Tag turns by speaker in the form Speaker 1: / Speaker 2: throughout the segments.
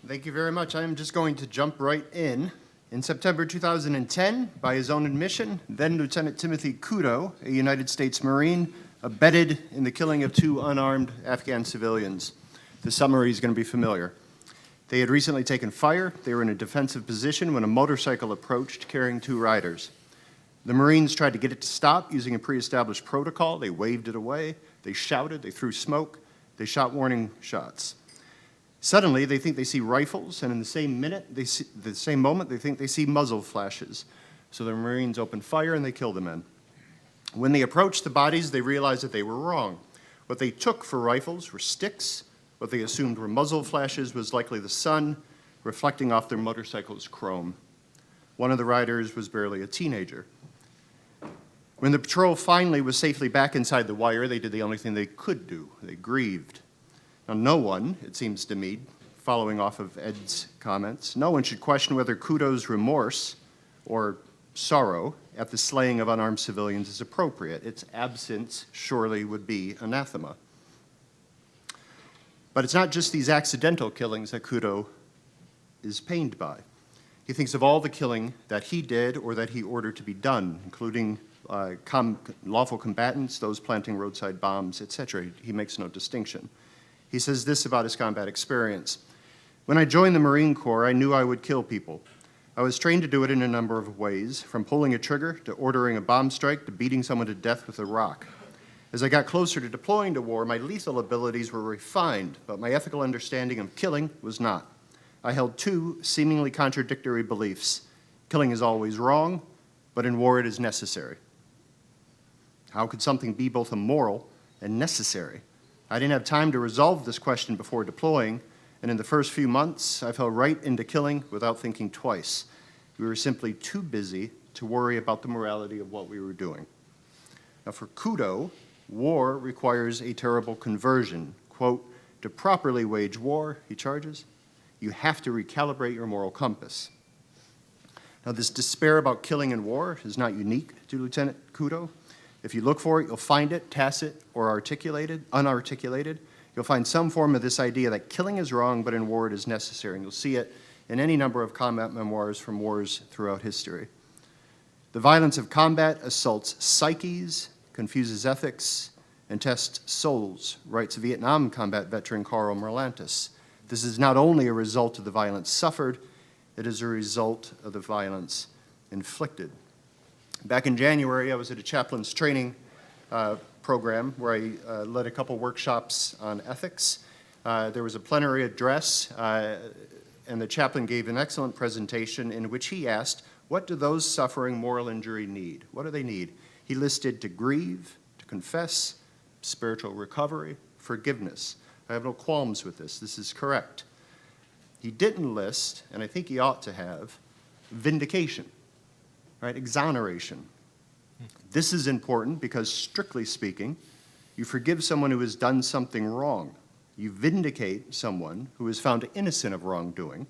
Speaker 1: Thank you very much. I'm just going to jump right in. In September 2010, by his own admission, then Lieutenant Timothy Kudo, a United States Marine, abetted in the killing of 2 unarmed Afghan civilians. The summary is going to be familiar. They had recently taken fire. They were in a defensive position when a motorcycle approached carrying 2 riders. The Marines tried to get it to stop using a pre-established protocol. They waved it away. They shouted. They threw smoke. They shot warning shots. Suddenly, they think they see rifles, and in the same moment, they think they see muzzle flashes. So the Marines open fire, and they kill the men. When they approached the bodies, they realized that they were wrong. What they took for rifles were sticks. What they assumed were muzzle flashes was likely the sun reflecting off their motorcycle's chrome. One of the riders was barely a teenager. When the patrol finally was safely back inside the wire, they did the only thing they could do. They grieved. Now, no one, it seems to me, following off of Ed's comments, no one should question whether Kudo's remorse or sorrow at the slaying of unarmed civilians is appropriate. Its absence surely would be anathema. But it's not just these accidental killings that Kudo is pained by. He thinks of all the killing that he did or that he ordered to be done, including lawful combatants, those planting roadside bombs, etc. He makes no distinction. He says this about his combat experience. When I joined the Marine Corps, I knew I would kill people. I was trained to do it in a number of ways, from pulling a trigger to ordering a bomb strike to beating someone to death with a rock. As I got closer to deploying to war, my lethal abilities were refined, but my ethical understanding of killing was not. I held 2 seemingly contradictory beliefs. Killing is always wrong, but in war it is necessary. How could something be both immoral and necessary? I didn't have time to resolve this question before deploying, and in the first few months, I fell right into killing without thinking twice. We were simply too busy to worry about the morality of what we were doing. Now, for Kudo, war requires a terrible conversion. Quote, to properly wage war, he charges, you have to recalibrate your moral compass. Now, this despair about killing in war is not unique to Lieutenant Kudo. If you look for it, you'll find it, tacit or unarticulated. You'll find some form of this idea that killing is wrong, but in war it is necessary. And you'll see it in any number of combat memoirs from wars throughout history. The violence of combat assaults psyches, confuses ethics, and tests souls, writes Vietnam combat veteran Carl Merlantis. This is not only a result of the violence suffered, it is a result of the violence inflicted. Back in January, I was at a chaplain's training program where I led a couple workshops on ethics. There was a plenary address, and the chaplain gave an excellent presentation in which he asked, what do those suffering moral injury need? What do they need? He listed to grieve, to confess, spiritual recovery, forgiveness. I have no qualms with this. This is correct. He didn't list, and I think he ought to have, vindication. Right, exoneration. This is important because, strictly speaking, you forgive someone who has done something wrong. You vindicate someone who is found innocent of wrongdoing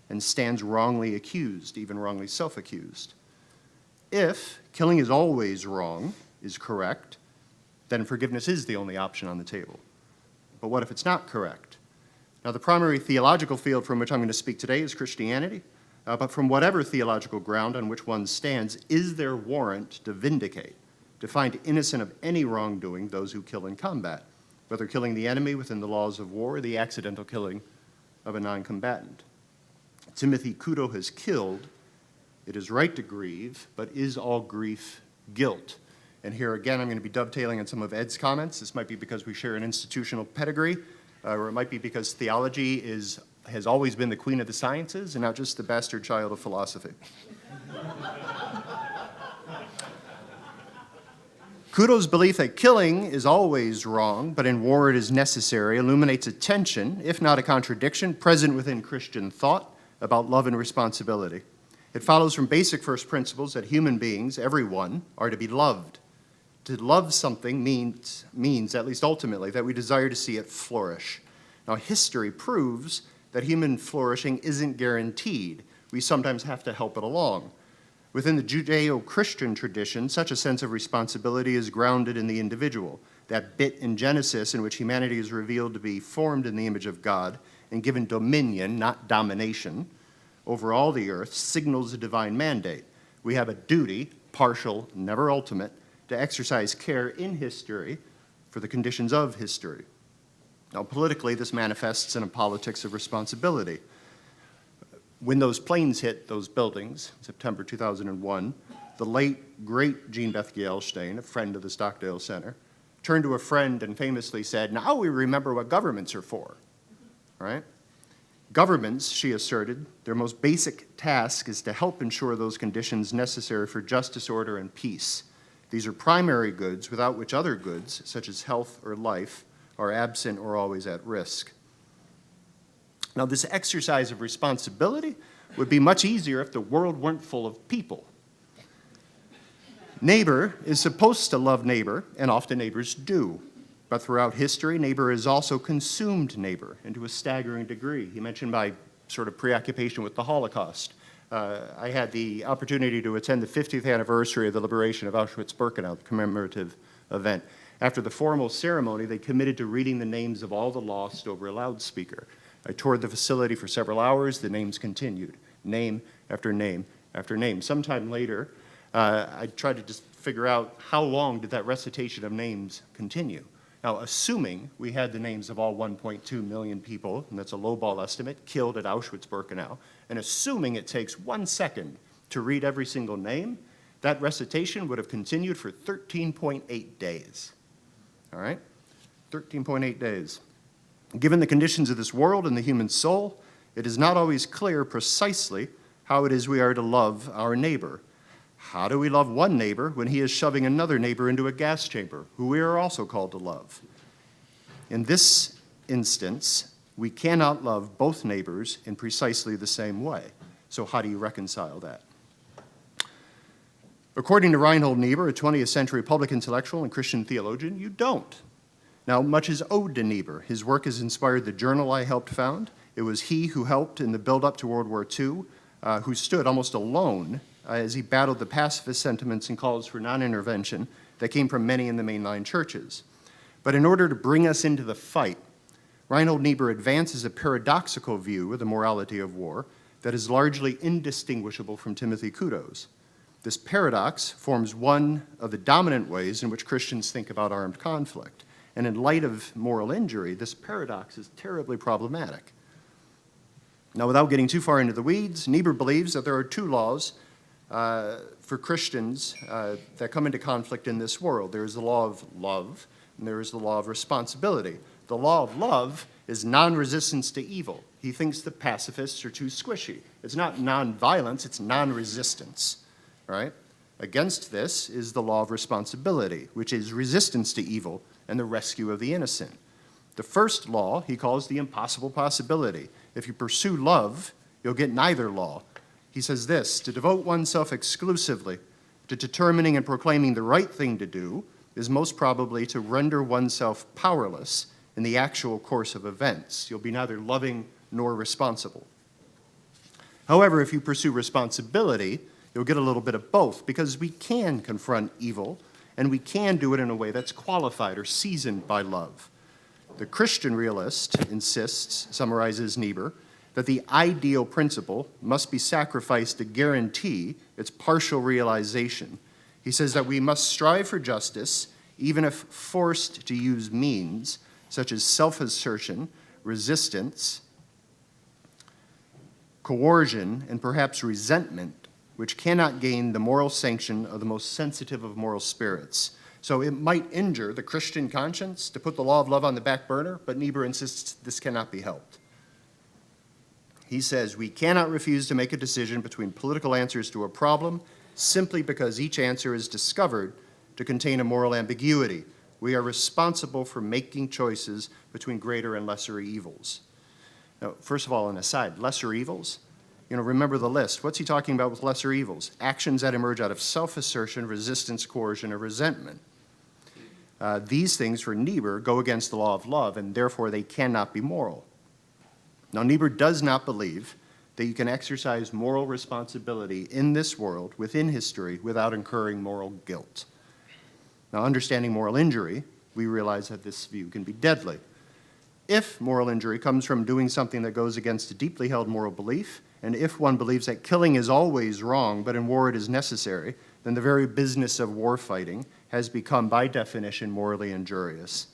Speaker 1: and stands wrongly accused, even wrongly self-accused. If killing is always wrong is correct, then forgiveness is the only option on the table. But what if it's not correct? Now, the primary theological field from which I'm going to speak today is Christianity. But from whatever theological ground on which one stands, is there warrant to vindicate, to find innocent of any wrongdoing those who kill in combat, whether killing the enemy within the laws of war or the accidental killing of a non-combatant? Timothy Kudo has killed. It is right to grieve, but is all grief guilt? And here again, I'm going to be dovetailing on some of Ed's comments. This might be because we share an institutional pedigree, or it might be because theology has always been the queen of the sciences and not just the bastard child of philosophy. Kudo's belief that killing is always wrong, but in war it is necessary, illuminates a tension, if not a contradiction, present within Christian thought about love and responsibility. It follows from basic first principles that human beings, everyone, are to be loved. To love something means, at least ultimately, that we desire to see it flourish. Now, history proves that human flourishing isn't guaranteed. We sometimes have to help it along. Within the Judeo-Christian tradition, such a sense of responsibility is grounded in the individual. That bit in Genesis in which humanity is revealed to be formed in the image of God and given dominion, not domination, over all the earth signals a divine mandate. We have a duty, partial, never ultimate, to exercise care in history for the conditions of history. Now, politically, this manifests in a politics of responsibility. When those planes hit those buildings, September 2001, the late, great Jean Beth Gielstein, a friend of the Stockdale Center, turned to a friend and famously said, "Now we remember what governments are for," right? Governments, she asserted, their most basic task is to help ensure those conditions necessary for justice, order, and peace. These are primary goods without which other goods, such as health or life, are absent or always at risk. Now, this exercise of responsibility would be much easier if the world weren't full of people. Neighbor is supposed to love neighbor, and often neighbors do. But throughout history, neighbor has also consumed neighbor, and to a staggering degree. He mentioned my sort of preoccupation with the Holocaust. I had the opportunity to attend the 50th anniversary of the liberation of Auschwitz-Birkenau, the commemorative event. After the formal ceremony, they committed to reading the names of all the lost over a loudspeaker. I toured the facility for several hours. The names continued, name after name after name. Sometime later, I tried to just figure out how long did that recitation of names continue. Now, assuming we had the names of all 1.2 million people, and that's a lowball estimate, killed at Auschwitz-Birkenau, and assuming it takes 1 second to read every single name, that recitation would have continued for 13.8 days. All right? 13.8 days. Given the conditions of this world and the human soul, it is not always clear precisely how it is we are to love our neighbor. How do we love one neighbor when he is shoving another neighbor into a gas chamber, who we are also called to love? In this instance, we cannot love both neighbors in precisely the same way. So how do you reconcile that? According to Reinhold Niebuhr, a 20th century public intellectual and Christian theologian, you don't. Now, much is owed to Niebuhr. His work has inspired the journal I helped found. It was he who helped in the build-up to World War II, who stood almost alone as he battled the pacifist sentiments and calls for non-intervention that came from many in the mainline churches. But in order to bring us into the fight, Reinhold Niebuhr advances a paradoxical view of the morality of war that is largely indistinguishable from Timothy Kudo's. This paradox forms one of the dominant ways in which Christians think about armed conflict. And in light of moral injury, this paradox is terribly problematic. Now, without getting too far into the weeds, Niebuhr believes that there are two laws for Christians that come into conflict in this world. There is the law of love, and there is the law of responsibility. The law of love is non-resistance to evil. He thinks the pacifists are too squishy. It's not non-violence, it's non-resistance, right? Against this is the law of responsibility, which is resistance to evil and the rescue of the innocent. The first law he calls the impossible possibility. If you pursue love, you'll get neither law. He says this: to devote oneself exclusively to determining and proclaiming the right thing to do is most probably to render oneself powerless in the actual course of events. You'll be neither loving nor responsible. However, if you pursue responsibility, you'll get a little bit of both, because we can confront evil, and we can do it in a way that's qualified or seasoned by love. The Christian realist insists, summarizes Niebuhr, that the ideal principle must be sacrificed to guarantee its partial realization. He says that we must strive for justice, even if forced to use means such as self-assertion, resistance, coercion, and perhaps resentment, which cannot gain the moral sanction of the most sensitive of moral spirits. So it might injure the Christian conscience to put the law of love on the back burner, but Niebuhr insists this cannot be helped. He says we cannot refuse to make a decision between political answers to a problem simply because each answer is discovered to contain a moral ambiguity. We are responsible for making choices between greater and lesser evils. Now, first of all, an aside, lesser evils, remember the list. What's he talking about with lesser evils? Actions that emerge out of self-assertion, resistance, coercion, or resentment. These things, for Niebuhr, go against the law of love, and therefore they cannot be moral. Now, Niebuhr does not believe that you can exercise moral responsibility in this world, within history, without incurring moral guilt. Now, understanding moral injury, we realize that this view can be deadly. If moral injury comes from doing something that goes against a deeply held moral belief, and if one believes that killing is always wrong, but in war it is necessary, then the very business of war fighting has become, by definition, morally injurious.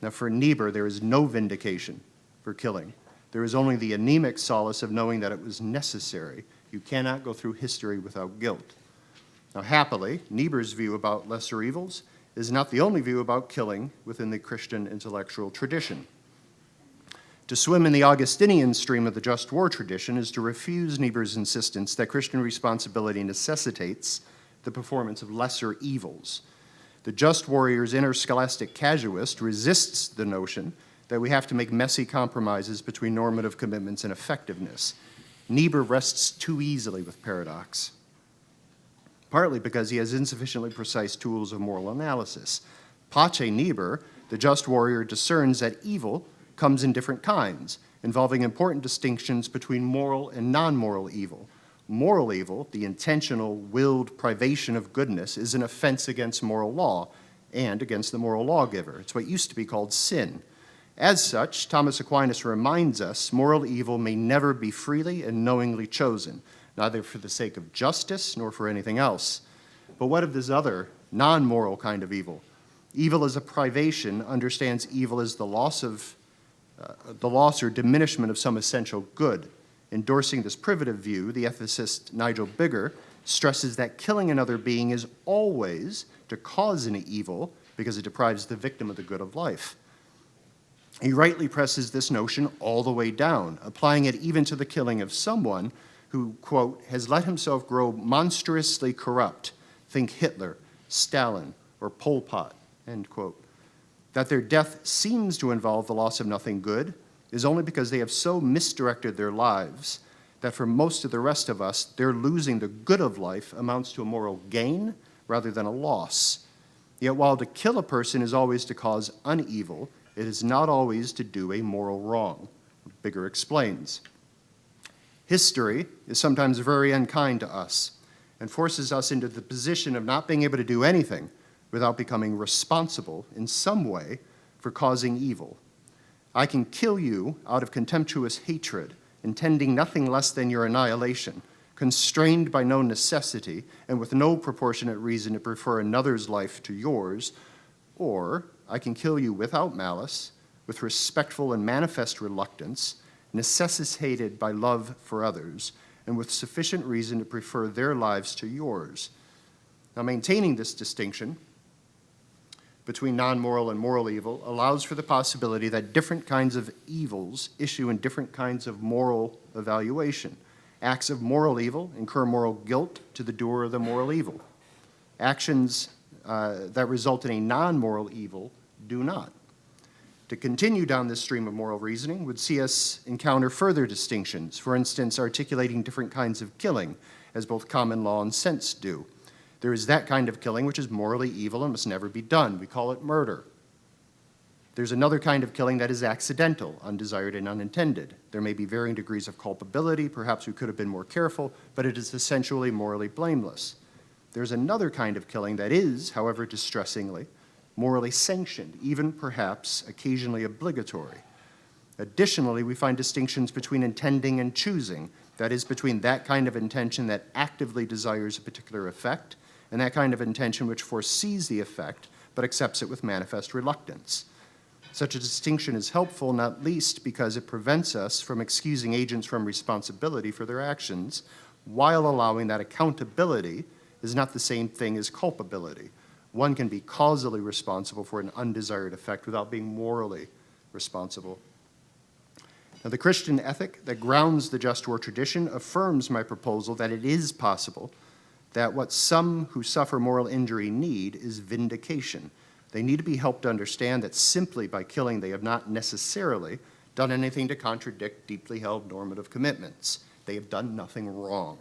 Speaker 1: Now, for Niebuhr, there is no vindication for killing. There is only the anemic solace of knowing that it was necessary. You cannot go through history without guilt. Now, happily, Niebuhr's view about lesser evils is not the only view about killing within the Christian intellectual tradition. To swim in the Augustinian stream of the just war tradition is to refuse Niebuhr's insistence that Christian responsibility necessitates the performance of lesser evils. The just warrior's inner scholastic casuist resists the notion that we have to make messy compromises between normative commitments and effectiveness. Niebuhr rests too easily with paradox, partly because he has insufficiently precise tools of moral analysis. Pace Niebuhr, the just warrior, discerns that evil comes in different kinds, involving important distinctions between moral and non-moral evil. Moral evil, the intentional, willed privation of goodness, is an offense against moral law and against the moral lawgiver. It's what used to be called sin. As such, Thomas Aquinas reminds us moral evil may never be freely and knowingly chosen, neither for the sake of justice nor for anything else. But what of this other, non-moral kind of evil? Evil as a privation understands evil as the loss or diminishment of some essential good. Endorsing this privative view, the ethicist Nigel Bigger stresses that killing another being is always to cause an evil because it deprives the victim of the good of life. He rightly presses this notion all the way down, applying it even to the killing of someone who, quote, has let himself grow monstrously corrupt, think Hitler, Stalin, or Pol Pot, end quote. That their death seems to involve the loss of nothing good is only because they have so misdirected their lives that for most of the rest of us, their losing the good of life amounts to a moral gain rather than a loss. Yet while to kill a person is always to cause unevil, it is not always to do a moral wrong. Bigger explains. History is sometimes very unkind to us and forces us into the position of not being able to do anything without becoming responsible in some way for causing evil. I can kill you out of contemptuous hatred, intending nothing less than your annihilation, constrained by no necessity and with no proportionate reason to prefer another's life to yours, or I can kill you without malice, with respectful and manifest reluctance, necessitated by love for others, and with sufficient reason to prefer their lives to yours. Now, maintaining this distinction between non-moral and moral evil allows for the possibility that different kinds of evils issue in different kinds of moral evaluation. Acts of moral evil incur moral guilt to the doer of the moral evil. Actions that result in a non-moral evil do not. To continue down this stream of moral reasoning would see us encounter further distinctions, for instance, articulating different kinds of killing, as both common law and sense do. There is that kind of killing which is morally evil and must never be done. We call it murder. There's another kind of killing that is accidental, undesired and unintended. There may be varying degrees of culpability, perhaps we could have been more careful, but it is essentially morally blameless. There's another kind of killing that is, however distressingly, morally sanctioned, even perhaps occasionally obligatory. Additionally, we find distinctions between intending and choosing, that is, between that kind of intention that actively desires a particular effect and that kind of intention which foresees the effect but accepts it with manifest reluctance. Such a distinction is helpful not least because it prevents us from excusing agents from responsibility for their actions while allowing that accountability is not the same thing as culpability. One can be causally responsible for an undesired effect without being morally responsible. Now, the Christian ethic that grounds the just war tradition affirms my proposal that it is possible that what some who suffer moral injury need is vindication. They need to be helped to understand that simply by killing they have not necessarily done anything to contradict deeply held normative commitments. They have done nothing wrong.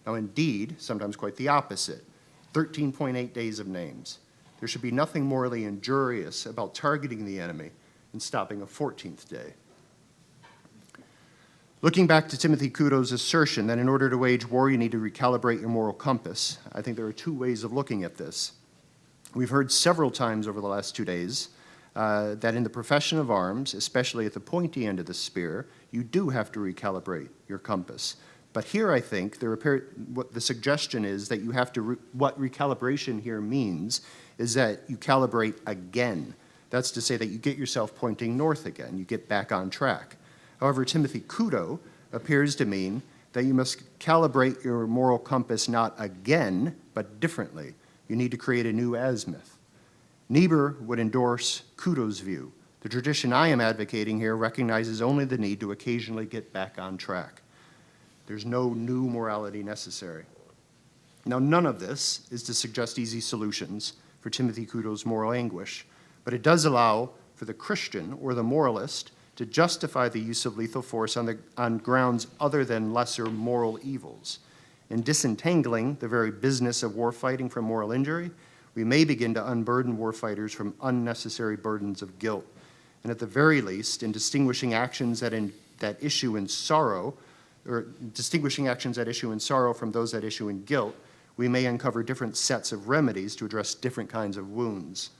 Speaker 1: Now, indeed, sometimes quite the opposite. 13.8 days of names. There should be nothing morally injurious about targeting the enemy and stopping a 14th day. Looking back to Timothy Kudo's assertion that in order to wage war, you need to recalibrate your moral compass, I think there are two ways of looking at this. We've heard several times over the last 2 days that in the profession of arms, especially at the pointy end of the spear, you do have to recalibrate your compass. But here I think what the suggestion is that you have to, what recalibration here means is that you calibrate again. That's to say that you get yourself pointing north again, you get back on track. However, Timothy Kudo appears to mean that you must calibrate your moral compass not again, but differently. You need to create a new azimuth. Niebuhr would endorse Kudo's view. The tradition I am advocating here recognizes only the need to occasionally get back on track. There's no new morality necessary. Now, none of this is to suggest easy solutions for Timothy Kudo's moral anguish, but it does allow for the Christian or the moralist to justify the use of lethal force on grounds other than lesser moral evils. In disentangling the very business of warfighting from moral injury, we may begin to unburden warfighters from unnecessary burdens of guilt. And at the very least, in distinguishing actions that issue in sorrow, or distinguishing actions that issue in sorrow from those that issue in guilt, we may uncover different sets of remedies to address different kinds of wounds.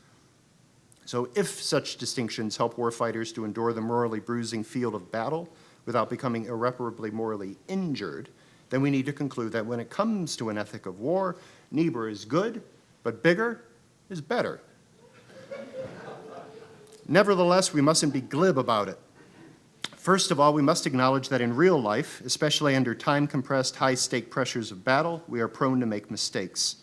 Speaker 1: So if such distinctions help warfighters to endure the morally bruising field of battle without becoming irreparably morally injured, then we need to conclude that when it comes to an ethic of war, Niebuhr is good, but bigger is better. Nevertheless, we mustn't be glib about it. First of all, we must acknowledge that in real life, especially under time-compressed, high-stake pressures of battle, we are prone to make mistakes.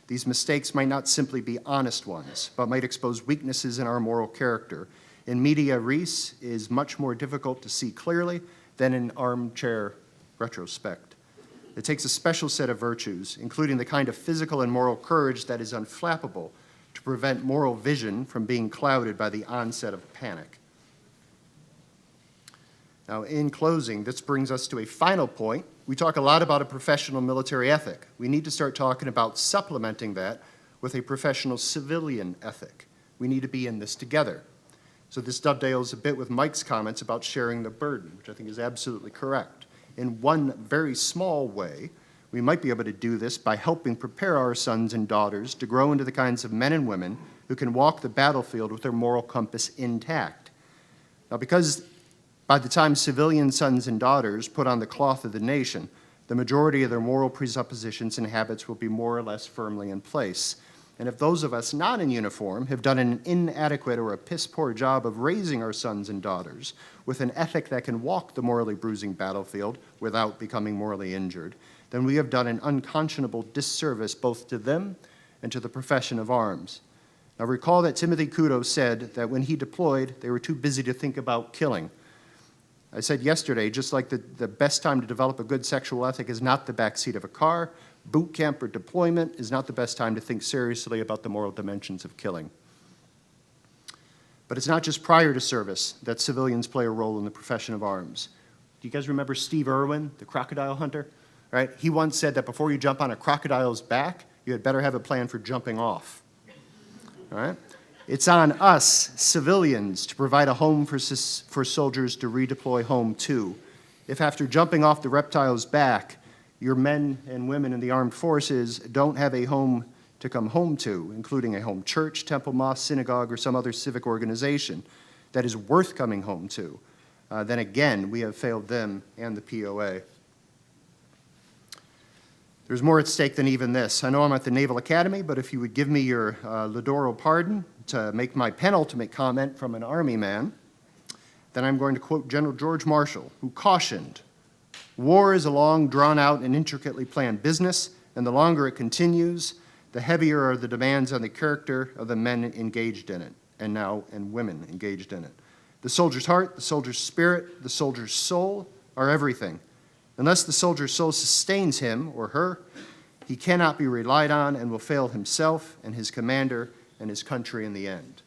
Speaker 1: These mistakes might not simply be honest ones, but might expose weaknesses in our moral character. In media res is much more difficult to see clearly than in armchair retrospect. It takes a special set of virtues, including the kind of physical and moral courage that is unflappable, to prevent moral vision from being clouded by the onset of panic. Now, in closing, this brings us to a final point. We talk a lot about a professional military ethic. We need to start talking about supplementing that with a professional civilian ethic. We need to be in this together. So this dovetails a bit with Mike's comments about sharing the burden, which I think is absolutely correct. In one very small way, we might be able to do this by helping prepare our sons and daughters to grow into the kinds of men and women who can walk the battlefield with their moral compass intact. Now, because by the time civilian sons and daughters put on the cloth of the nation, the majority of their moral presuppositions and habits will be more or less firmly in place. And if those of us not in uniform have done an inadequate or a piss-poor job of raising our sons and daughters with an ethic that can walk the morally bruising battlefield without becoming morally injured, then we have done an unconscionable disservice both to them and to the profession of arms. Now recall that Timothy Kudo said that when he deployed, they were too busy to think about killing. I said yesterday, just like the best time to develop a good sexual ethic is not the backseat of a car, boot camp or deployment is not the best time to think seriously about the moral dimensions of killing. But it's not just prior to service that civilians play a role in the profession of arms. Do you guys remember Steve Irwin, the crocodile hunter? Right? He once said that before you jump on a crocodile's back, you had better have a plan for jumping off. All right? It's on us, civilians, to provide a home for soldiers to redeploy home to. If after jumping off the reptile's back, your men and women in the armed forces don't have a home to come home to, including a home church, temple, mosque, synagogue, or some other civic organization that is worth coming home to, then again, we have failed them and the POA. There's more at stake than even this. I know I'm at the Naval Academy, but if you would give me your Lidoro pardon to make my penultimate comment from an Army man, then I'm going to quote General George Marshall, who cautioned, "War is a long, drawn-out, and intricately planned business, and the longer it continues, the heavier are the demands on the character of the men engaged in it, and women engaged in it. The soldier's heart, the soldier's spirit, the soldier's soul are everything. Unless the soldier's soul sustains him or her, he cannot be relied on and will fail himself and his commander and his country in the end."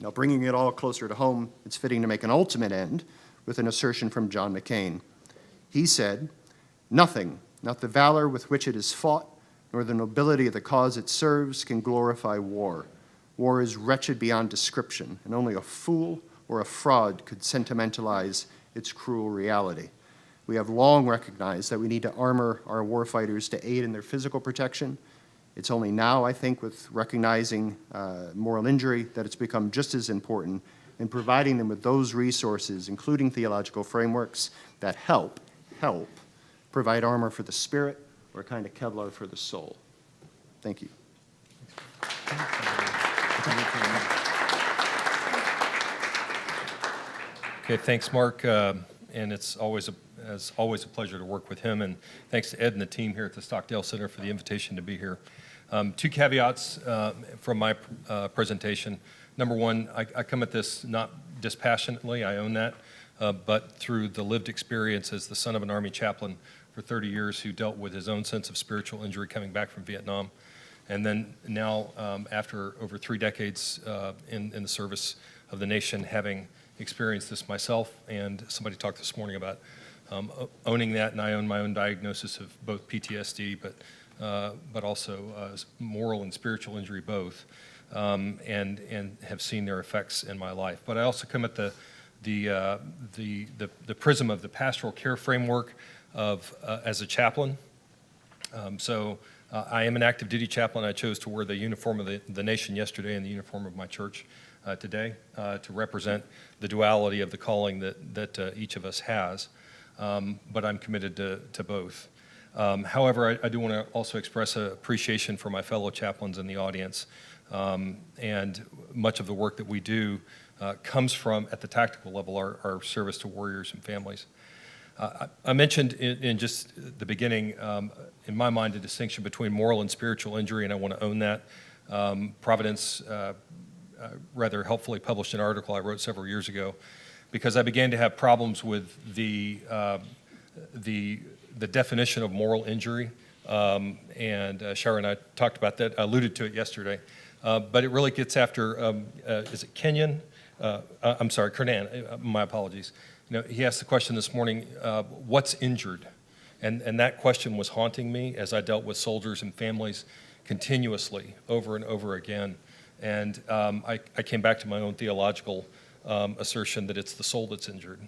Speaker 1: Now, bringing it all closer to home, it's fitting to make an ultimate end with an assertion from John McCain. He said, "Nothing, not the valor with which it is fought, nor the nobility of the cause it serves, can glorify war. War is wretched beyond description, and only a fool or a fraud could sentimentalize its cruel reality. We have long recognized that we need to armor our warfighters to aid in their physical protection It's only now, I think, with recognizing moral injury, that it's become just as important in providing them with those resources, including theological frameworks that help provide armor for the spirit, or a kind of Kevlar for the soul. Thank you.
Speaker 2: Okay, thanks, Mark. And it's always a pleasure to work with him. And thanks to Ed and the team here at the Stockdale Center for the invitation to be here. Two caveats from my presentation. Number one, I come at this not dispassionately, I own that, but through the lived experience as the son of an Army chaplain for 30 years who dealt with his own sense of spiritual injury coming back from Vietnam. And then now, after over 3 decades in the service of the nation, having experienced this myself, and somebody talked this morning about owning that, and I own my own diagnosis of both PTSD, but also moral and spiritual injury both, and have seen their effects in my life. But I also come at the prism of the pastoral care framework of as a chaplain. I am an active duty chaplain. I chose to wear the uniform of the nation yesterday and the uniform of my church today to represent the duality of the calling that each of us has, but I'm committed to both. However, I do want to also express appreciation for my fellow chaplains in the audience, and much of the work that we do comes from, at the tactical level, our service to warriors and families. I mentioned in just the beginning, in my mind, a distinction between moral and spiritual injury, and I want to own that. Providence rather helpfully published an article I wrote several years ago, because I began to have problems with the definition of moral injury, and Shara and I talked about that, alluded to it yesterday, but it really gets after, is it Kenyon? I'm sorry, Kernan, my apologies. You know, he asked the question this morning, what's injured? And that question was haunting me as I dealt with soldiers and families continuously over and over again. And I came back to my own theological assertion that it's the soul that's injured.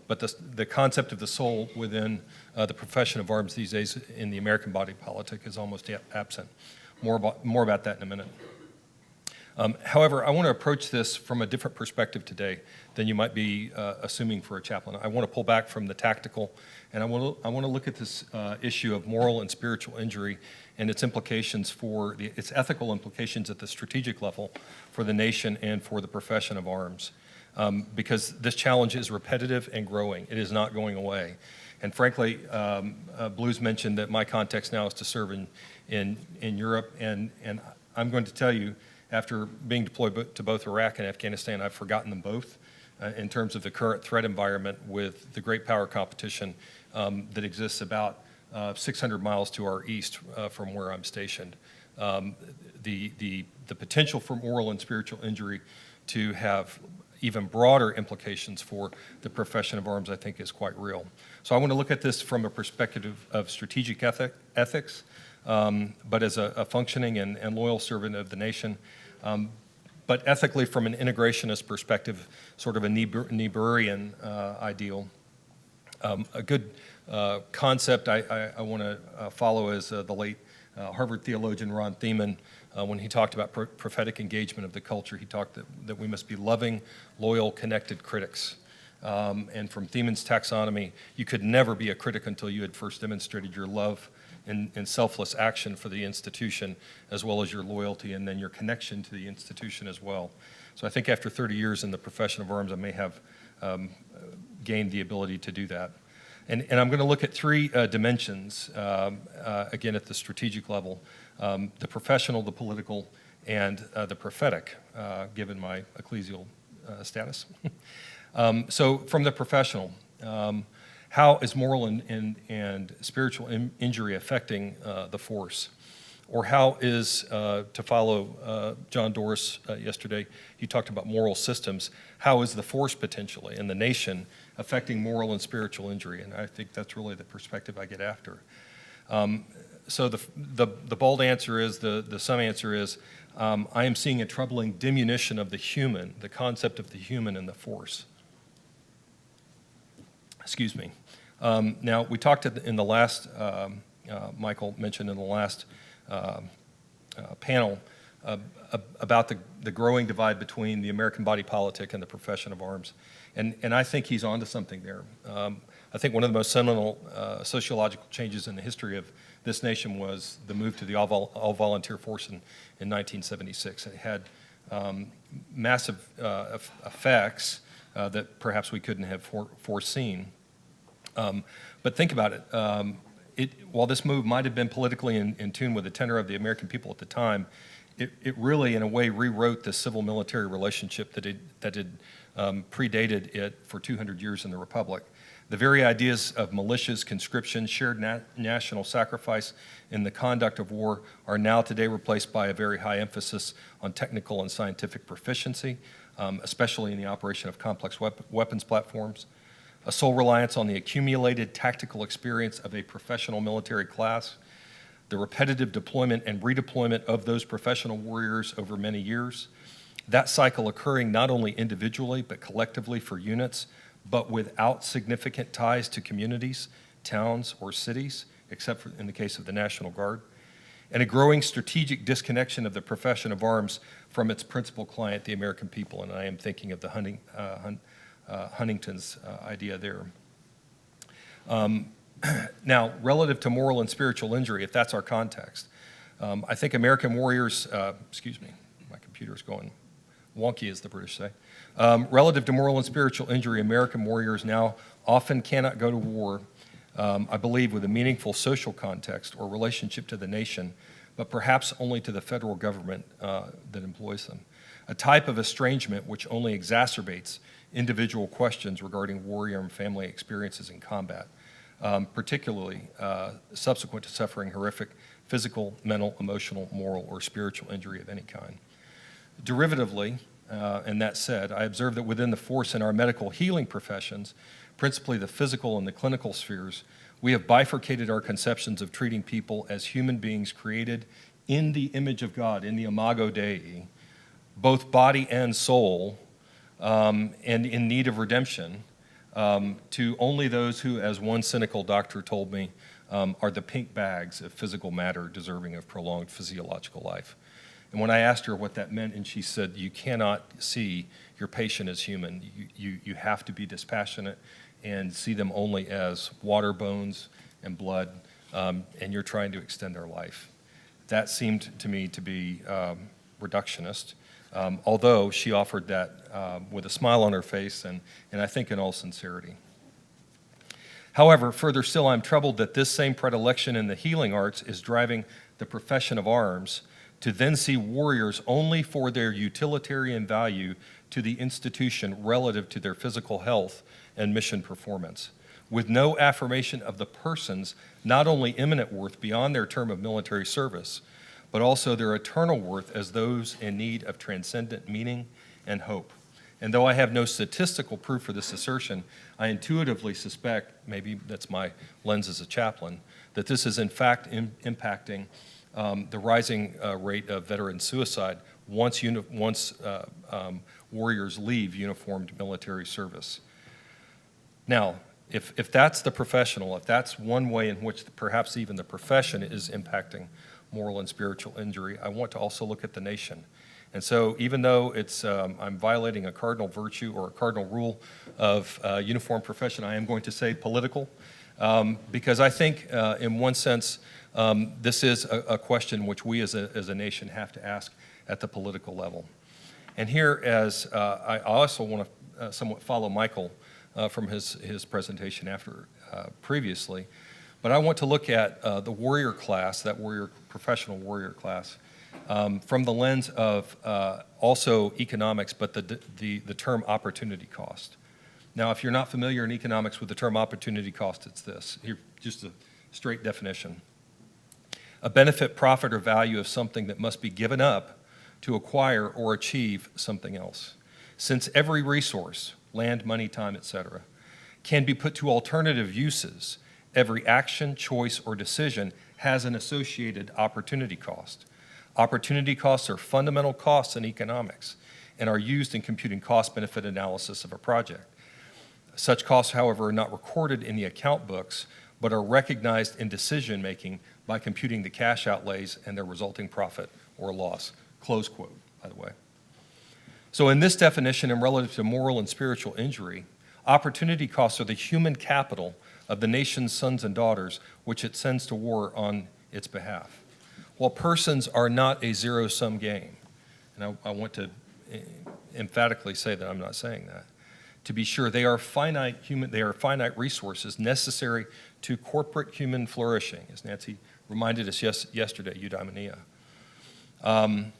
Speaker 2: But the concept of the soul within the profession of arms these days in the American body politic is almost absent. More about that in a minute. However, I want to approach this from a different perspective today than you might be assuming for a chaplain. I want to pull back from the tactical, and I want to look at this issue of moral and spiritual injury and its implications its ethical implications at the strategic level for the nation and for the profession of arms. Because this challenge is repetitive and growing. It is not going away. And frankly, Blues mentioned that my context now is to serve in Europe, and I'm going to tell you, after being deployed to both Iraq and Afghanistan, I've forgotten them both in terms of the current threat environment with the great power competition that exists about 600 miles to our east from where I'm stationed. The potential for moral and spiritual injury to have even broader implications for the profession of arms, I think, is quite real. So I want to look at this from a perspective of strategic ethics, but as a functioning and loyal servant of the nation, but ethically from an integrationist perspective, sort of a Niebuhrian ideal. A good concept I want to follow is the late Harvard theologian Ron Thiemann. When he talked about prophetic engagement of the culture, he talked that we must be loving, loyal, connected critics. And from Thiemann's taxonomy, you could never be a critic until you had first demonstrated your love and selfless action for the institution, as well as your loyalty and then your connection to the institution as well. So I think after 30 years in the profession of arms, I may have gained the ability to do that. And I'm going to look at 3 dimensions, again, at the strategic level, the professional, the political, and the prophetic, given my ecclesial status. So from the professional, how is moral and spiritual injury affecting the force? Or how is, to follow John Doris yesterday, he talked about moral systems, how is the force potentially and the nation affecting moral and spiritual injury? And I think that's really the perspective I get after. So the bold answer is, the sum answer is, I am seeing a troubling diminution of the human, the concept of the human in the force. Excuse me. Now, we talked in the last, Michael mentioned in the last panel about the growing divide between the American body politic and the profession of arms. And I think he's onto something there. I think one of the most seminal sociological changes in the history of this nation was the move to the all-volunteer force in 1976. It had massive effects that perhaps we couldn't have foreseen. But think about it. While this move might have been politically in tune with the tenor of the American people at the time, it really, in a way, rewrote the civil-military relationship that had predated it for 200 years in the Republic. The very ideas of militias, conscription, shared national sacrifice in the conduct of war are now today replaced by a very high emphasis on technical and scientific proficiency, especially in the operation of complex weapons platforms, a sole reliance on the accumulated tactical experience of a professional military class, the repetitive deployment and redeployment of those professional warriors over many years, that cycle occurring not only individually but collectively for units, but without significant ties to communities, towns, or cities, except for in the case of the National Guard, and a growing strategic disconnection of the profession of arms from its principal client, the American people, and I am thinking of the Huntington's idea there. Now, relative to moral and spiritual injury, if that's our context, I think American warriors, excuse me, my computer's going wonky, as the British say. Relative to moral and spiritual injury, American warriors now often cannot go to war, I believe, with a meaningful social context or relationship to the nation, but perhaps only to the federal government that employs them. A type of estrangement which only exacerbates individual questions regarding warrior and family experiences in combat, particularly subsequent to suffering horrific physical, mental, emotional, moral, or spiritual injury of any kind. Derivatively, and that said, I observe that within the force in our medical healing professions, principally the physical and the clinical spheres, we have bifurcated our conceptions of treating people as human beings created in the image of God, in the imago Dei, both body and soul, and in need of redemption, to only those who, as one cynical doctor told me, are the pink bags of physical matter deserving of prolonged physiological life. And when I asked her what that meant, and she said, you cannot see your patient as human. You have to be dispassionate and see them only as water, bones, and blood, and you're trying to extend their life. That seemed to me to be reductionist, although she offered that with a smile on her face and I think in all sincerity. However, further still, I'm troubled that this same predilection in the healing arts is driving the profession of arms to then see warriors only for their utilitarian value to the institution relative to their physical health and mission performance, with no affirmation of the person's not only imminent worth beyond their term of military service, but also their eternal worth as those in need of transcendent meaning and hope. And though I have no statistical proof for this assertion, I intuitively suspect, maybe that's my lens as a chaplain, that this is in fact impacting the rising rate of veteran suicide once warriors leave uniformed military service. Now, if that's the professional, if that's one way in which perhaps even the profession is impacting moral and spiritual injury, I want to also look at the nation. And so even though it's I'm violating a cardinal virtue or a cardinal rule of uniform profession, I am going to say political, because I think in one sense this is a question which we as a nation have to ask at the political level. And here, as I also want to somewhat follow Michael from his presentation previously, but I want to look at the warrior class, that professional warrior class, from the lens of also economics, but the term opportunity cost. Now, if you're not familiar in economics with the term opportunity cost, it's this. Here, just a straight definition. A benefit, profit, or value of something that must be given up to acquire or achieve something else. Since every resource, land, money, time, etc., can be put to alternative uses, every action, choice, or decision has an associated opportunity cost. Opportunity costs are fundamental costs in economics and are used in computing cost-benefit analysis of a project. Such costs, however, are not recorded in the account books, but are recognized in decision-making by computing the cash outlays and their resulting profit or loss, close quote, by the way. So in this definition and relative to moral and spiritual injury, opportunity costs are the human capital of the nation's sons and daughters, which it sends to war on its behalf. While persons are not a zero-sum game, and I want to emphatically say that I'm not saying that. To be sure, they are finite resources necessary to corporate human flourishing, as Nancy reminded us yesterday, eudaimonia. And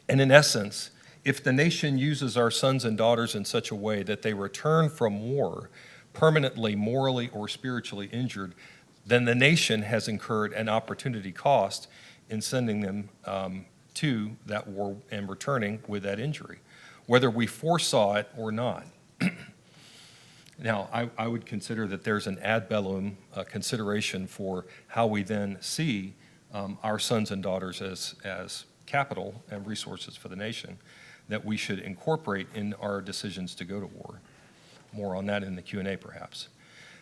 Speaker 2: in essence, if the nation uses our sons and daughters in such a way that they return from war permanently, morally, or spiritually injured, then the nation has incurred an opportunity cost in sending them to that war and returning with that injury, whether we foresaw it or not. Now, I would consider that there's an ad bellum consideration for how we then see our sons and daughters as capital and resources for the nation that we should incorporate in our decisions to go to war. More on that in the Q&A perhaps.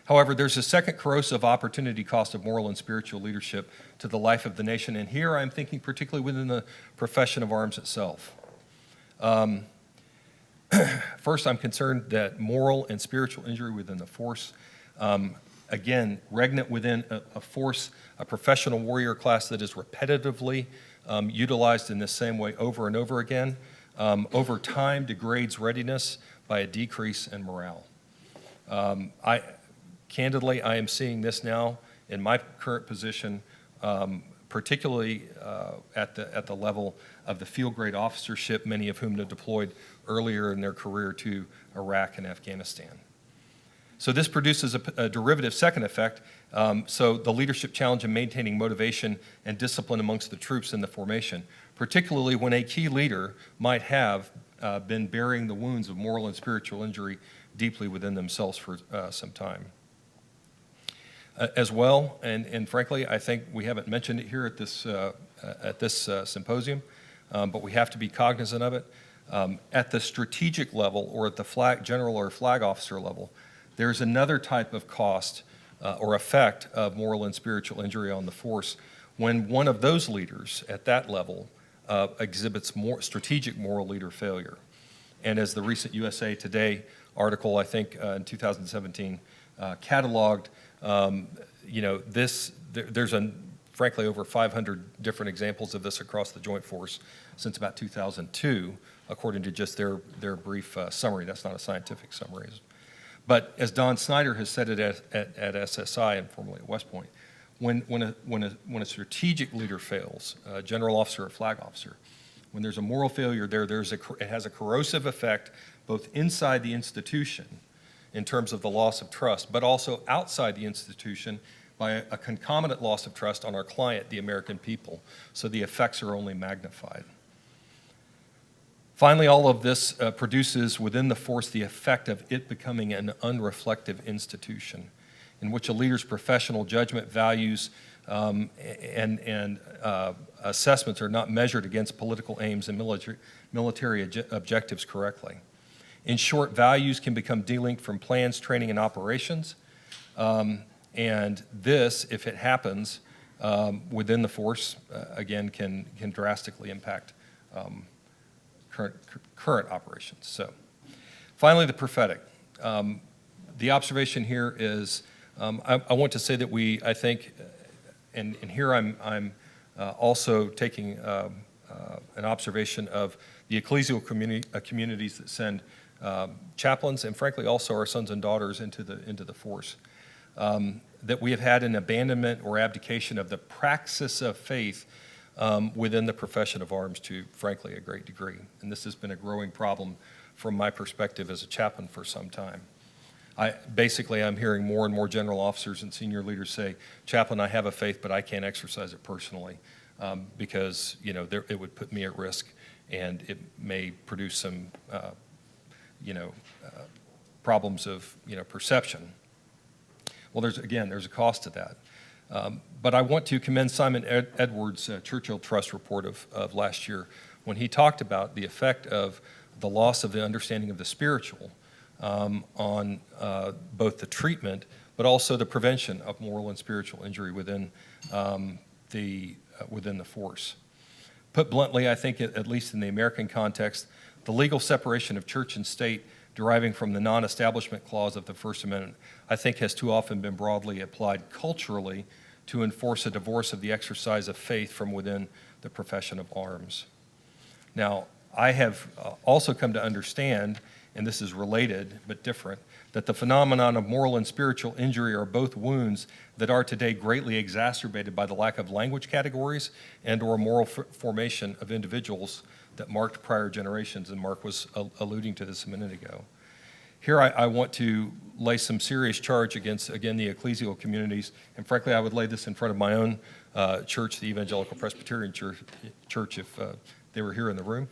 Speaker 2: However, there's a second corrosive opportunity cost of moral and spiritual leadership to the life of the nation, and here I'm thinking particularly within the profession of arms itself. First, I'm concerned that moral and spiritual injury within the force, again, regnant within a force, a professional warrior class that is repetitively utilized in this same way over and over again, over time degrades readiness by a decrease in morale. Candidly, I am seeing this now in my current position, particularly at the level of the field grade officership, many of whom have deployed earlier in their career to Iraq and Afghanistan. So this produces a derivative second effect. So the leadership challenge in maintaining motivation and discipline amongst the troops in the formation, particularly when a key leader might have been bearing the wounds of moral and spiritual injury deeply within themselves for some time. As well, and frankly, I think we haven't mentioned it here at this symposium, but we have to be cognizant of it. At the strategic level or at the general or flag officer level, there's another type of cost or effect of moral and spiritual injury on the force when one of those leaders at that level exhibits more strategic moral leader failure. And as the recent USA Today article, I think in 2017, cataloged, there's frankly over 500 different examples of this across the Joint Force since about 2002, according to just their brief summary. That's not a scientific summary. But as Don Snyder has said it at SSI and formerly at West Point, when a strategic leader fails, a general officer or flag officer, when there's a moral failure there, it has a corrosive effect both inside the institution in terms of the loss of trust, but also outside the institution by a concomitant loss of trust on our client, the American people. So the effects are only magnified. Finally, all of this produces within the force the effect of it becoming an unreflective institution in which a leader's professional judgment, values, and assessments are not measured against political aims and military objectives correctly. In short, values can become delinked from plans, training, and operations. And this, if it happens within the force, again, can drastically impact current operations. So, finally, the prophetic. The observation here is, I want to say that I think, and here I'm also taking an observation of the ecclesial communities that send chaplains and frankly also our sons and daughters into the force, that we have had an abandonment or abdication of the praxis of faith within the profession of arms to frankly a great degree. And this has been a growing problem from my perspective as a chaplain for some time. I'm hearing more and more general officers and senior leaders say, "Chaplain, I have a faith, but I can't exercise it personally because it would put me at risk and it may produce some problems of perception." Well, there's a cost to that. But I want to commend Simon Edwards' Churchill Trust report of last year when he talked about the effect of the loss of the understanding of the spiritual on both the treatment but also the prevention of moral and spiritual injury within the force. Put bluntly, I think, at least in the American context, the legal separation of church and state deriving from the non-establishment clause of the First Amendment, I think has too often been broadly applied culturally to enforce a divorce of the exercise of faith from within the profession of arms. Now, I have also come to understand, and this is related but different, that the phenomenon of moral and spiritual injury are both wounds that are today greatly exacerbated by the lack of language categories and or moral formation of individuals that marked prior generations, and Mark was alluding to this a minute ago. Here I want to lay some serious charge against, again, the ecclesial communities, and frankly, I would lay this in front of my own church, the Evangelical Presbyterian Church, if they were here in the room.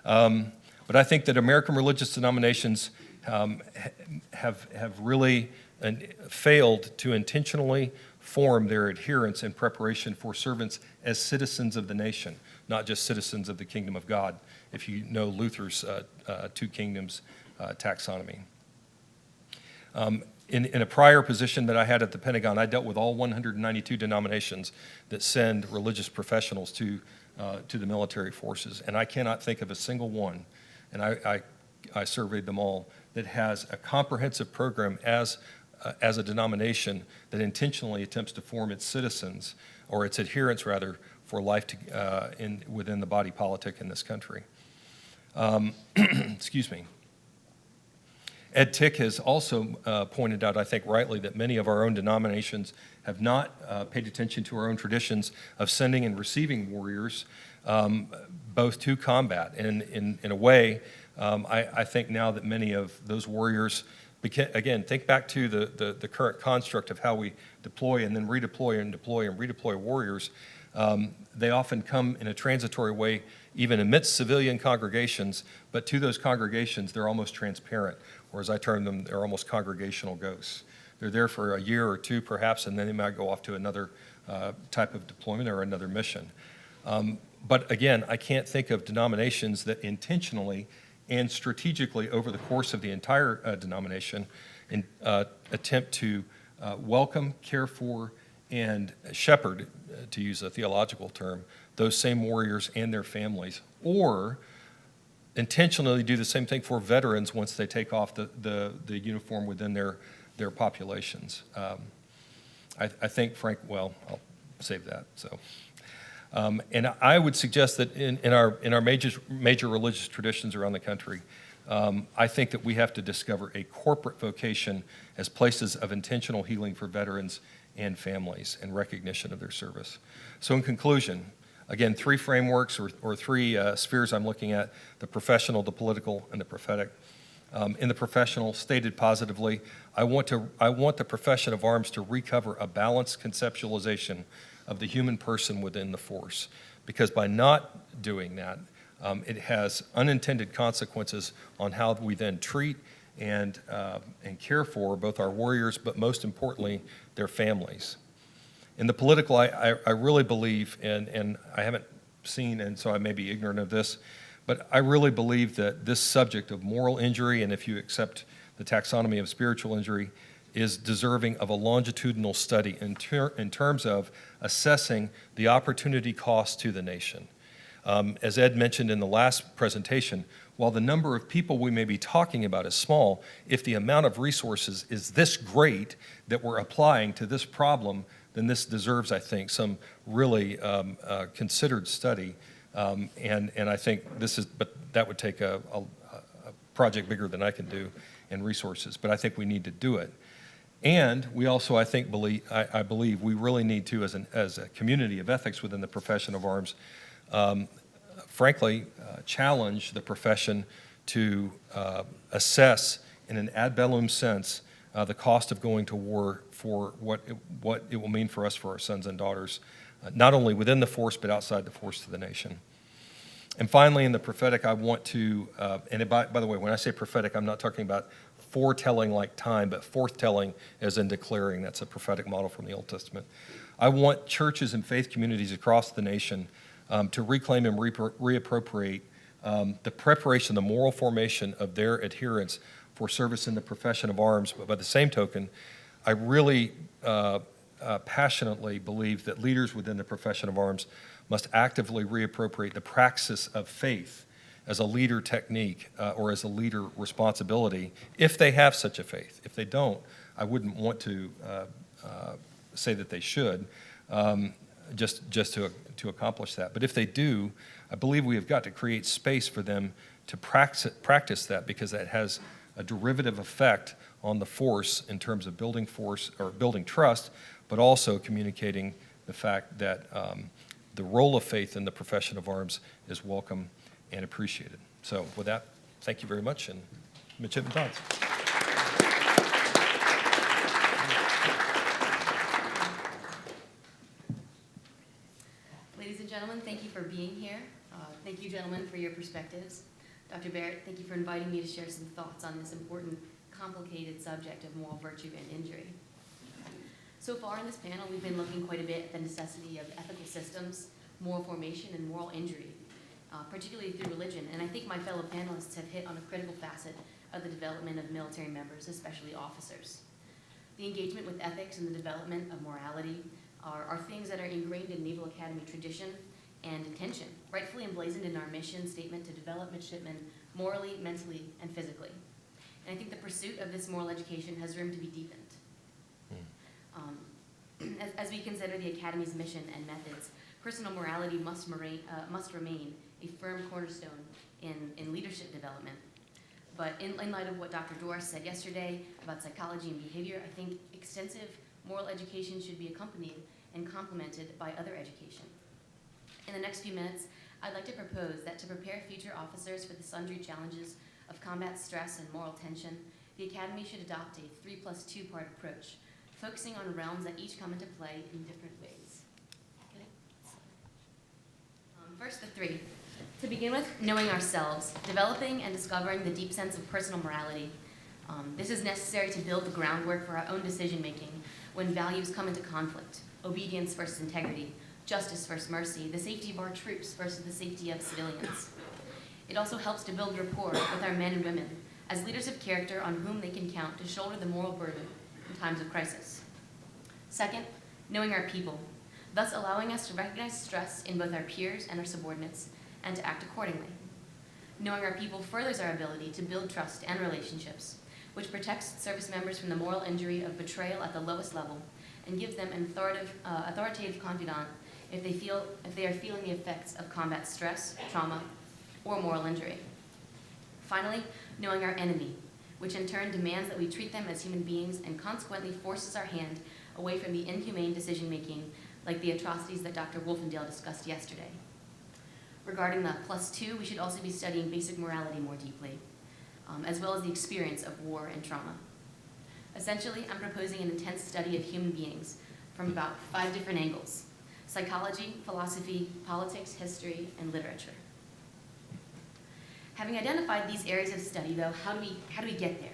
Speaker 2: But I think that American religious denominations have really failed to intentionally form their adherents in preparation for servants as citizens of the nation, not just citizens of the kingdom of God, if you know Luther's two kingdoms taxonomy. In a prior position that I had at the Pentagon, I dealt with all 192 denominations that send religious professionals to the military forces, and I cannot think of a single one, and I surveyed them all, that has a comprehensive program as a denomination that intentionally attempts to form its citizens, or its adherents rather, for life within the body politic in this country. Excuse me. Ed Tick has also pointed out, I think rightly, that many of our own denominations have not paid attention to our own traditions of sending and receiving warriors both to combat. And in a way, I think now that many of those warriors, again, think back to the current construct of how we deploy and then redeploy and deploy and redeploy warriors. They often come in a transitory way, even amidst civilian congregations, but to those congregations, they're almost transparent, or as I term them, they're almost congregational ghosts. They're there for a year or two, perhaps, and then they might go off to another type of deployment or another mission. But again, I can't think of denominations that intentionally and strategically over the course of the entire denomination attempt to welcome, care for, and shepherd, to use a theological term, those same warriors and their families, or intentionally do the same thing for veterans once they take off the uniform within their populations. I think, Frank, well, I'll save that. So, and I would suggest that in our major religious traditions around the country, I think that we have to discover a corporate vocation as places of intentional healing for veterans and families and recognition of their service. So in conclusion, again, three frameworks or three spheres I'm looking at: the professional, the political, and the prophetic. In the professional, stated positively, I want the profession of arms to recover a balanced conceptualization of the human person within the force, because by not doing that, it has unintended consequences on how we then treat and care for both our warriors, but most importantly, their families. In the political, I really believe, and I haven't seen, and so I may be ignorant of this, but I really believe that this subject of moral injury, and if you accept the taxonomy of spiritual injury, is deserving of a longitudinal study in terms of assessing the opportunity cost to the nation. As Ed mentioned in the last presentation, while the number of people we may be talking about is small, if the amount of resources is this great that we're applying to this problem, then this deserves, I think, some really considered study. And I think but that would take a project bigger than I can do in resources, but I think we need to do it. And we also, I believe we really need to, as a community of ethics within the profession of arms, frankly, challenge the profession to assess in an ad bellum sense the cost of going to war for what it will mean for us, for our sons and daughters, not only within the force but outside the force to the nation. And finally, in the prophetic, I want to, and by the way, when I say prophetic, I'm not talking about foretelling like time, but forthtelling as in declaring. That's a prophetic model from the Old Testament. I want churches and faith communities across the nation to reclaim and reappropriate the preparation, the moral formation of their adherents for service in the profession of arms. But by the same token, I really passionately believe that leaders within the profession of arms must actively reappropriate the praxis of faith as a leader technique or as a leader responsibility, if they have such a faith. If they don't, I wouldn't want to say that they should, just to accomplish that. But if they do, I believe we have got to create space for them to practice that, because that has a derivative effect on the force in terms of building force or building trust, but also communicating the fact that the role of faith in the profession of arms is welcome and appreciated. So with that, thank you very much, and Midshipman Dods.
Speaker 3: Ladies and gentlemen, thank you for being here. Thank you, gentlemen, for your perspectives. Dr. Barrett, thank you for inviting me to share some thoughts on this important, complicated subject of moral virtue and injury. So far in this panel, we've been looking quite a bit at the necessity of ethical systems, moral formation, and moral injury, particularly through religion. And I think my fellow panelists have hit on a critical facet of the development of military members, especially officers. The engagement with ethics and the development of morality are things that are ingrained in Naval Academy tradition and intention, rightfully emblazoned in our mission statement to develop midshipmen morally, mentally, and physically. And I think the pursuit of this moral education has room to be deepened. As we consider the Academy's mission and methods, personal morality must remain a firm cornerstone in leadership development. But in light of what Dr. Doris said yesterday about psychology and behavior, I think extensive moral education should be accompanied and complemented by other education. In the next few minutes, I'd like to propose that to prepare future officers for the sundry challenges of combat stress and moral tension, the Academy should adopt a 3+2 part approach, focusing on realms that each come into play in different ways. Okay. First, the three. To begin with, knowing ourselves, developing and discovering the deep sense of personal morality. This is necessary to build the groundwork for our own decision-making when values come into conflict. Obedience versus integrity, justice versus mercy, the safety of our troops versus the safety of civilians. It also helps to build rapport with our men and women as leaders of character on whom they can count to shoulder the moral burden in times of crisis. Second, knowing our people, thus allowing us to recognize stress in both our peers and our subordinates and to act accordingly. Knowing our people furthers our ability to build trust and relationships, which protects service members from the moral injury of betrayal at the lowest level and gives them an authoritative confidant if they are feeling the effects of combat stress, trauma, or moral injury. Finally, knowing our enemy, which in turn demands that we treat them as human beings and consequently forces our hand away from the inhumane decision-making like the atrocities that Dr. Wolfendale discussed yesterday. Regarding the +2, we should also be studying basic morality more deeply, as well as the experience of war and trauma. Essentially, I'm proposing an intense study of human beings from about 5 different angles: psychology, philosophy, politics, history, and literature. Having identified these areas of study, though, how do we get there?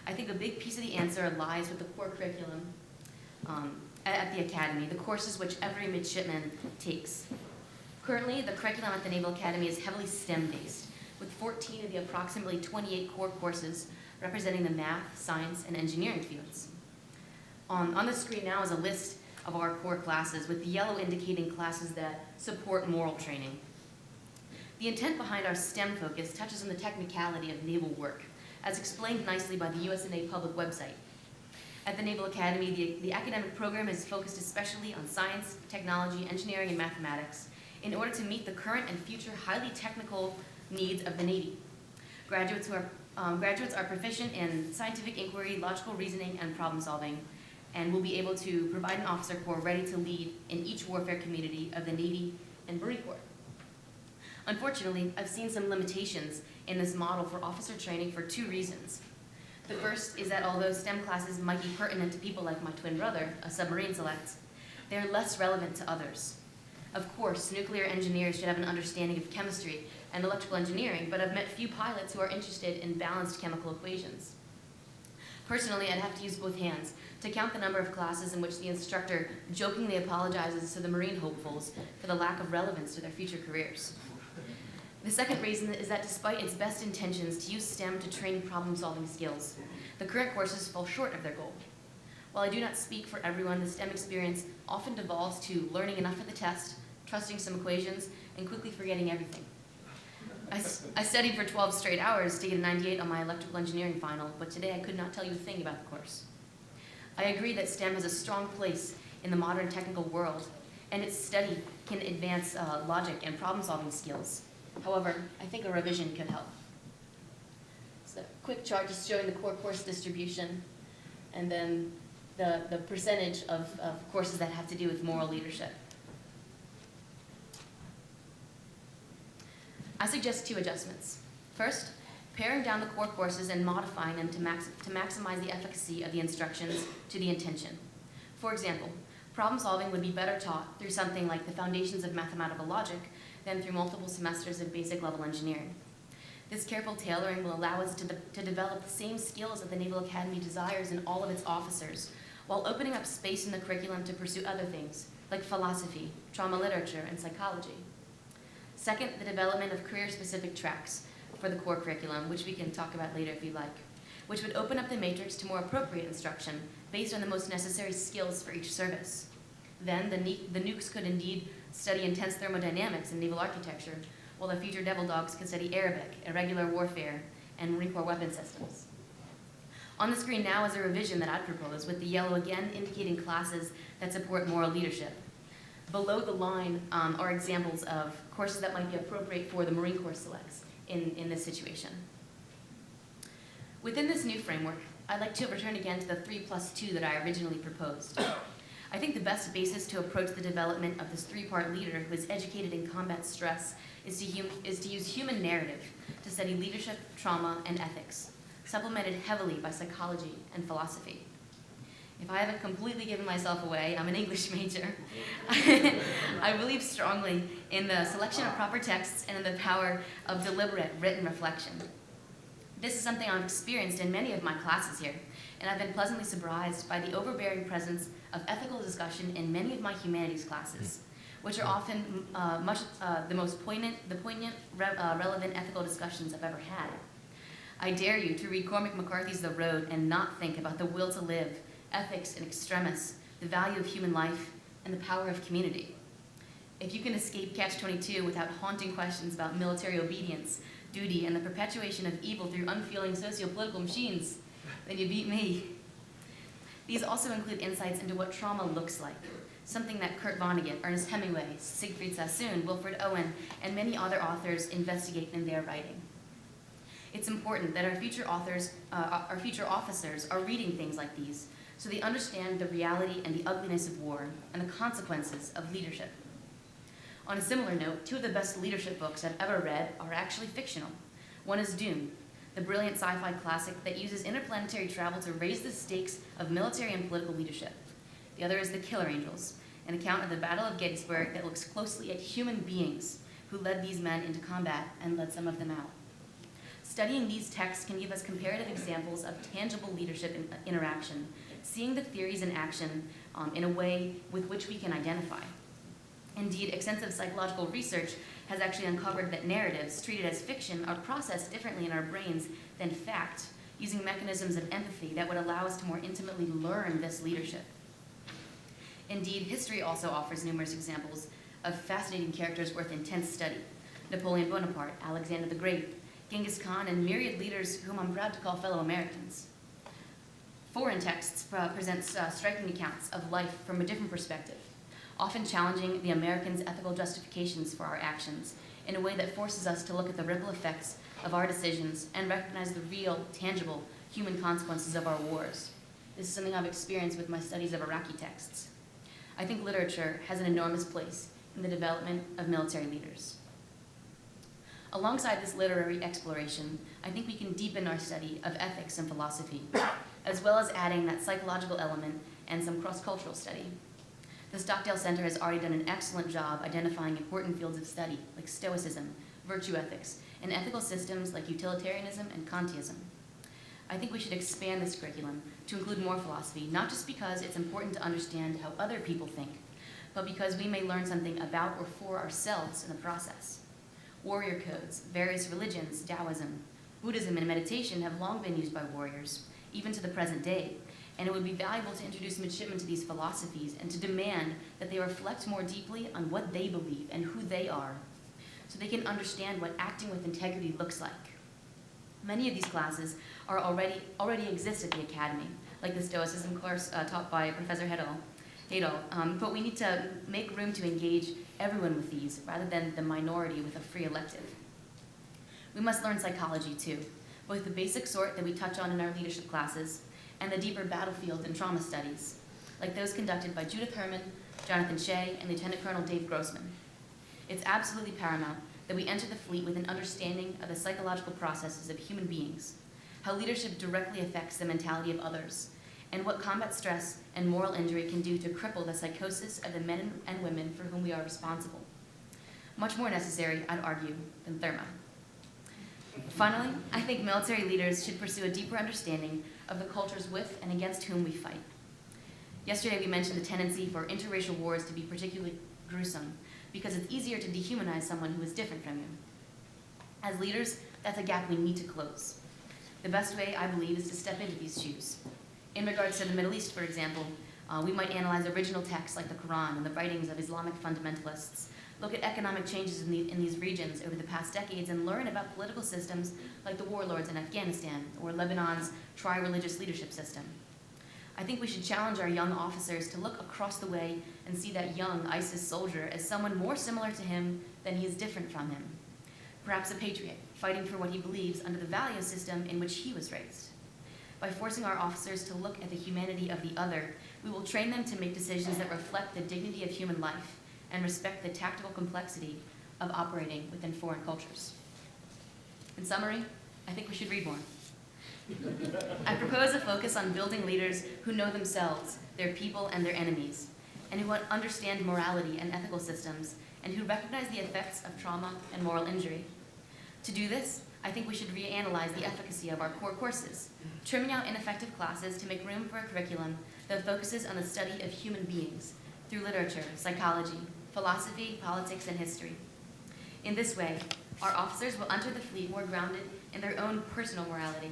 Speaker 3: I think a big piece of the answer lies with the core curriculum at the Academy, the courses which every midshipman takes. Currently, the curriculum at the Naval Academy is heavily STEM-based, with 14 of the approximately 28 core courses representing the math, science, and engineering fields. On the screen now is a list of our core classes, with the yellow indicating classes that support moral training. The intent behind our STEM focus touches on the technicality of naval work, as explained nicely by the USNA public website. At the Naval Academy, the academic program is focused especially on science, technology, engineering, and mathematics in order to meet the current and future highly technical needs of the Navy. Graduates are proficient in scientific inquiry, logical reasoning, and problem solving, and will be able to provide an officer corps ready to lead in each warfare community of the Navy and Marine Corps. Unfortunately, I've seen some limitations in this model for officer training for 2 reasons. The first is that although STEM classes might be pertinent to people like my twin brother, a submarine select, they are less relevant to others. Of course, nuclear engineers should have an understanding of chemistry and electrical engineering, but I've met few pilots who are interested in balanced chemical equations. Personally, I'd have to use both hands to count the number of classes in which the instructor jokingly apologizes to the Marine hopefuls for the lack of relevance to their future careers. The second reason is that despite its best intentions to use STEM to train problem-solving skills, the current courses fall short of their goal. While I do not speak for everyone, the STEM experience often devolves to learning enough for the test, trusting some equations, and quickly forgetting everything. I studied for 12 straight hours to get a 98 on my electrical engineering final, but today I could not tell you a thing about the course. I agree that STEM has a strong place in the modern technical world, and its study can advance logic and problem-solving skills. However, I think a revision could help. So a quick chart just showing the core course distribution, and then the percentage of courses that have to do with moral leadership. I suggest 2 adjustments. First, paring down the core courses and modifying them to maximize the efficacy of the instructions to the intention. For example, problem solving would be better taught through something like the foundations of mathematical logic than through multiple semesters of basic level engineering. This careful tailoring will allow us to develop the same skills that the Naval Academy desires in all of its officers, while opening up space in the curriculum to pursue other things, like philosophy, trauma literature, and psychology. Second, the development of career-specific tracks for the core curriculum, which we can talk about later if you'd like, which would open up the matrix to more appropriate instruction based on the most necessary skills for each service. Then, the nukes could indeed study intense thermodynamics and naval architecture, while the future Devil Dogs could study Arabic, irregular warfare, and Marine Corps weapon systems. On the screen now is a revision that I'd propose, with the yellow again indicating classes that support moral leadership. Below the line are examples of courses that might be appropriate for the Marine Corps selects in this situation. Within this new framework, I'd like to return again to the 3+2 that I originally proposed. I think the best basis to approach the development of this 3-part leader who is educated in combat stress is to use human narrative to study leadership, trauma, and ethics, supplemented heavily by psychology and philosophy. If I haven't completely given myself away, I'm an English major. I believe strongly in the selection of proper texts and in the power of deliberate written reflection. This is something I've experienced in many of my classes here, and I've been pleasantly surprised by the overbearing presence of ethical discussion in many of my humanities classes, which are often the most poignant, relevant ethical discussions I've ever had. I dare you to read Cormac McCarthy's The Road and not think about the will to live, ethics and extremis, the value of human life, and the power of community. If you can escape Catch-22 without haunting questions about military obedience, duty, and the perpetuation of evil through unfeeling socio-political machines, then you beat me. These also include insights into what trauma looks like, something that Kurt Vonnegut, Ernest Hemingway, Siegfried Sassoon, Wilfred Owen, and many other authors investigate in their writing. It's important that our future officers are reading things like these, so they understand the reality and the ugliness of war and the consequences of leadership. On a similar note, 2 of the best leadership books I've ever read are actually fictional. One is Dune, the brilliant sci-fi classic that uses interplanetary travel to raise the stakes of military and political leadership. The other is The Killer Angels, an account of the Battle of Gettysburg that looks closely at human beings who led these men into combat and led some of them out. Studying these texts can give us comparative examples of tangible leadership interaction, seeing the theories in action in a way with which we can identify. Indeed, extensive psychological research has actually uncovered that narratives treated as fiction are processed differently in our brains than fact, using mechanisms of empathy that would allow us to more intimately learn this leadership. Indeed, history also offers numerous examples of fascinating characters worth intense study. Napoleon Bonaparte, Alexander the Great, Genghis Khan, and myriad leaders whom I'm proud to call fellow Americans. Foreign texts present striking accounts of life from a different perspective, often challenging the Americans' ethical justifications for our actions in a way that forces us to look at the ripple effects of our decisions and recognize the real, tangible human consequences of our wars. This is something I've experienced with my studies of Iraqi texts. I think literature has an enormous place in the development of military leaders. Alongside this literary exploration, I think we can deepen our study of ethics and philosophy, as well as adding that psychological element and some cross-cultural study. The Stockdale Center has already done an excellent job identifying important fields of study, like Stoicism, virtue ethics, and ethical systems like utilitarianism and Kantianism. I think we should expand this curriculum to include more philosophy, not just because it's important to understand how other people think, but because we may learn something about or for ourselves in the process. Warrior codes, various religions, Taoism, Buddhism, and meditation have long been used by warriors, even to the present day, and it would be valuable to introduce midshipmen to these philosophies and to demand that they reflect more deeply on what they believe and who they are, so they can understand what acting with integrity looks like. Many of these classes are already exist at the Academy, like the Stoicism course taught by Professor Hedel, but we need to make room to engage everyone with these, rather than the minority with a free elective. We must learn psychology too, both the basic sort that we touch on in our leadership classes, and the deeper battlefield and trauma studies, like those conducted by Judith Herman, Jonathan Shea, and Lieutenant Colonel Dave Grossman. It's absolutely paramount that we enter the fleet with an understanding of the psychological processes of human beings, how leadership directly affects the mentality of others, and what combat stress and moral injury can do to cripple the psychosis of the men and women for whom we are responsible. Much more necessary, I'd argue, than Therma. Finally, I think military leaders should pursue a deeper understanding of the cultures with and against whom we fight. Yesterday, we mentioned the tendency for interracial wars to be particularly gruesome because it's easier to dehumanize someone who is different from you. As leaders, that's a gap we need to close. The best way, I believe, is to step into these shoes. In regards to the Middle East, for example, we might analyze original texts like the Quran and the writings of Islamic fundamentalists, look at economic changes in these regions over the past decades, and learn about political systems like the warlords in Afghanistan or Lebanon's tri-religious leadership system. I think we should challenge our young officers to look across the way and see that young ISIS soldier as someone more similar to him than he is different from him. Perhaps a patriot, fighting for what he believes under the value system in which he was raised. By forcing our officers to look at the humanity of the other, we will train them to make decisions that reflect the dignity of human life and respect the tactical complexity of operating within foreign cultures. In summary, I think we should read more. I propose a focus on building leaders who know themselves, their people, and their enemies, and who understand morality and ethical systems, and who recognize the effects of trauma and moral injury. To do this, I think we should reanalyze the efficacy of our core courses, trimming out ineffective classes to make room for a curriculum that focuses on the study of human beings through literature, psychology, philosophy, politics, and history. In this way, our officers will enter the fleet more grounded in their own personal morality,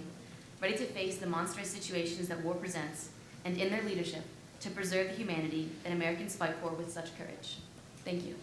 Speaker 3: ready to face the monstrous situations that war presents, and in their leadership, to preserve the humanity that Americans fight for with such courage. Thank you.